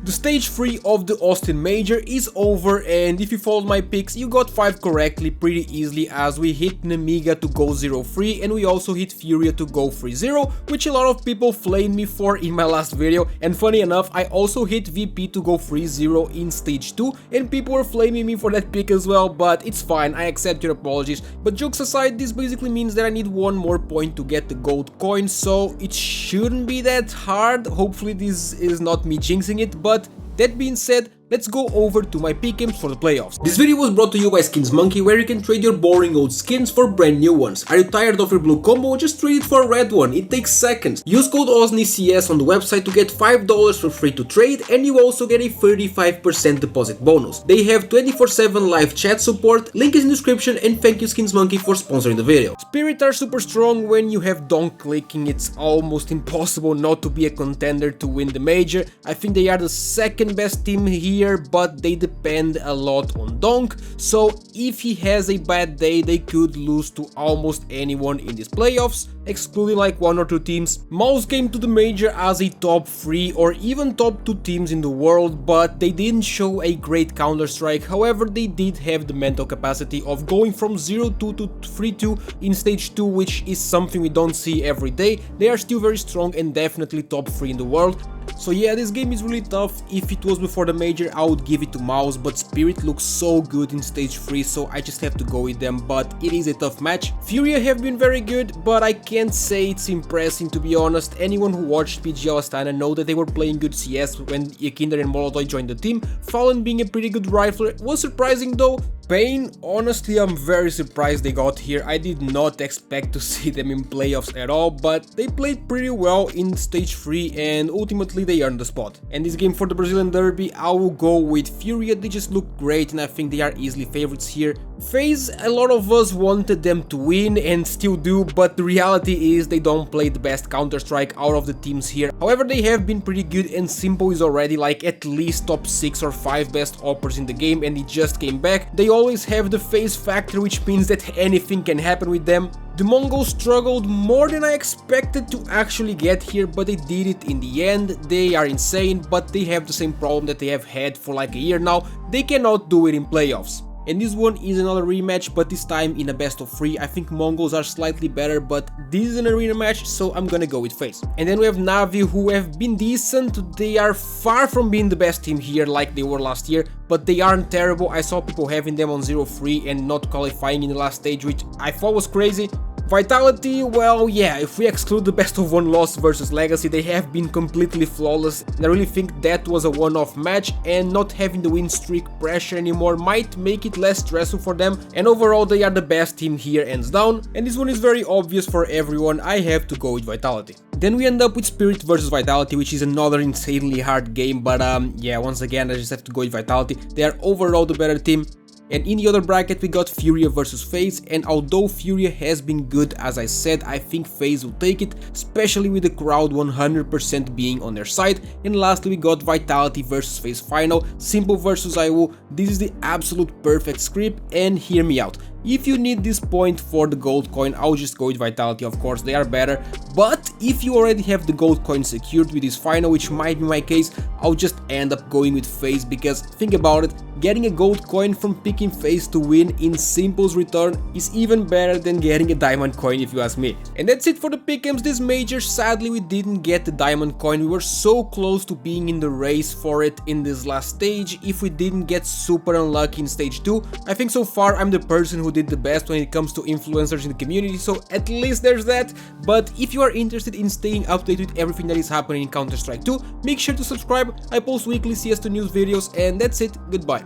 The stage 3 of the Austin Major is over, and if you followed my picks, you got 5 correctly pretty easily, as we hit Nemiga to go 0-3 and we also hit Furia to go 3-0, which a lot of people flamed me for in my last video. And funny enough, I also hit VP to go 3-0 in stage 2 and people were flaming me for that pick as well, but it's fine, I accept your apologies. But jokes aside, this basically means that I need one more point to get the gold coin, so it shouldn't be that hard. Hopefully this is not me jinxing it, but that being said, let's go over to my PICKEMS for the playoffs. This video was brought to you by SkinsMonkey, where you can trade your boring old skins for brand new ones. Are you tired of your blue combo? Just trade it for a red one, it takes seconds. Use code OSNICS on the website to get $5 for free to trade, and you also get a 35% deposit bonus. They have 24/7 live chat support, link is in the description, and thank you SkinsMonkey for sponsoring the video. Spirit are super strong when you have donk clicking, it's almost impossible not to be a contender to win the major. I think they are the second best team here, but they depend a lot on donk, so if he has a bad day they could lose to almost anyone in these playoffs, excluding like 1 or 2 teams. Mouse came to the major as a top 3 or even top 2 teams in the world, but they didn't show a great Counter-Strike. However, they did have the mental capacity of going from 0-2 to 3-2 in stage 2, which is something we don't see every day. They are still very strong and definitely top 3 in the world. So yeah, this game is really tough. If it was before the major, I would give it to Mouse, but Spirit looks so good in stage 3, so I just have to go with them, but it is a tough match. Furia have been very good, but I can't say it's impressive, to be honest. Anyone who watched PGL Astana know that they were playing good CS when Yakinder and Molotov joined the team. Fallen being a pretty good rifler was surprising though. Pain, honestly, I'm very surprised they got here. I did not expect to see them in playoffs at all, but they played pretty well in stage 3 and ultimately they earned the spot. And this game for the Brazilian Derby, I will go with Furia. They just look great and I think they are easily favorites here. FaZe, a lot of us wanted them to win and still do, but the reality is they don't play the best Counter-Strike out of the teams here. However, they have been pretty good and Simple is already like at least top 6 or 5 best oppers in the game and he just came back. They always have the FaZe factor, which means that anything can happen with them. The Mongols struggled more than I expected to actually get here, but they did it in the end. They are insane, but they have the same problem that they have had for like a year now. They cannot do it in playoffs. And this one is another rematch, but this time in a best of 3. I think Mongols are slightly better, but this is an arena match, so I'm gonna go with FaZe. And then we have Navi, who have been decent. They are far from being the best team here like they were last year, but they aren't terrible. I saw people having them on 0-3 and not qualifying in the last stage, which I thought was crazy. Vitality, well, yeah, if we exclude the best of 1 loss versus Legacy, they have been completely flawless, and I really think that was a one-off match, and not having the win streak pressure anymore might make it less stressful for them, and overall they are the best team here hands down, and this one is very obvious for everyone. I have to go with Vitality. Then we end up with Spirit versus Vitality, which is another insanely hard game, but yeah, once again I just have to go with Vitality. They are overall the better team. And in the other bracket we got Furia versus FaZe, and although Furia has been good, as I said, I think FaZe will take it, especially with the crowd 100% being on their side. And lastly we got Vitality versus FaZe final, Simple versus IU. This is the absolute perfect script, and hear me out. If you need this point for the gold coin, I'll just go with Vitality, of course, they are better. But if you already have the gold coin secured with this final, which might be my case, I'll just end up going with FaZe, because think about it, getting a gold coin from picking FaZe to win in Simple's return is even better than getting a diamond coin, if you ask me. And that's it for the PICKEMS this major. Sadly we didn't get the diamond coin. We were so close to being in the race for it in this last stage if we didn't get super unlucky in stage 2. I think so far I'm the person who did the best when it comes to influencers in the community, so at least there's that. But if you are interested in staying updated with everything that is happening in Counter-Strike 2, make sure to subscribe. I post weekly CS2 news videos, and that's it. Goodbye.